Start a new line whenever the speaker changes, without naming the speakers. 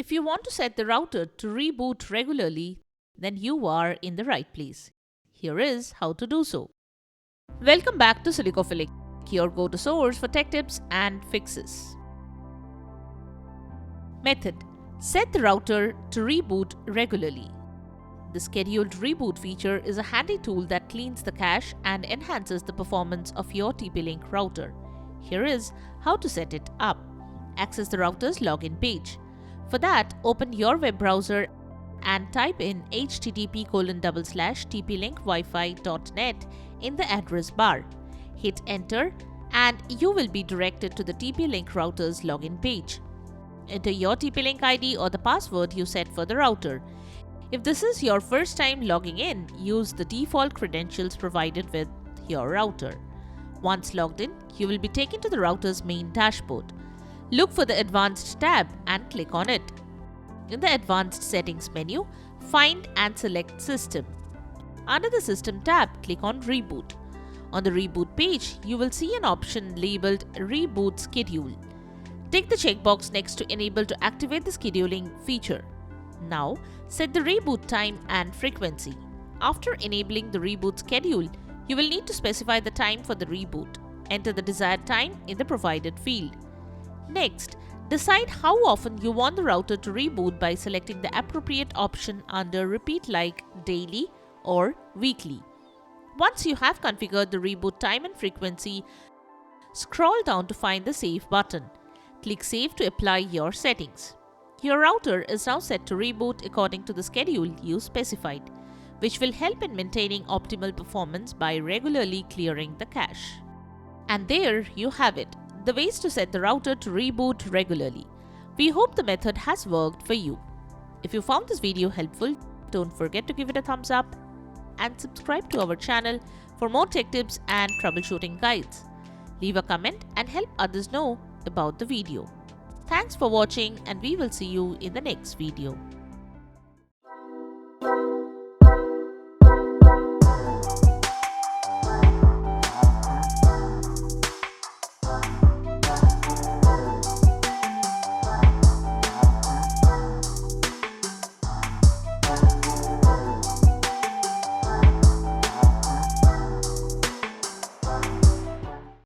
If you want to set the router to reboot regularly, then you are in the right place. Here is how to do so. Welcome back to Silicophilic, your go-to source for tech tips and fixes. Method: set the router to reboot regularly. The scheduled reboot feature is a handy tool that cleans the cache and enhances the performance of your TP-Link router. Here is how to set it up. Access the router's login page. For that, open your web browser and type in http://tplinkwifi.net in the address bar. Hit enter and you will be directed to the TP-Link router's login page. Enter your TP-Link ID or the password you set for the router. If this is your first time logging in, use the default credentials provided with your router. Once logged in, you will be taken to the router's main dashboard. Look for the Advanced tab and click on it. In the Advanced Settings menu, find and select System. Under the System tab, click on Reboot. On the Reboot page, you will see an option labeled Reboot Schedule. Tick the checkbox next to Enable to activate the scheduling feature. Now, set the reboot time and frequency. After enabling the reboot schedule, you will need to specify the time for the reboot. Enter the desired time in the provided field. Next, decide how often you want the router to reboot by selecting the appropriate option under Repeat, like daily or weekly. Once you have configured the reboot time and frequency, scroll down to find the Save button. Click Save to apply your settings. Your router is now set to reboot according to the schedule you specified, which will help in maintaining optimal performance by regularly clearing the cache. And there you have it, the ways to set the router to reboot regularly. We hope the method has worked for you. If you found this video helpful, don't forget to give it a thumbs up and subscribe to our channel for more tech tips and troubleshooting guides. Leave a comment and help others know about the video. Thanks for watching and we will see you in the next video.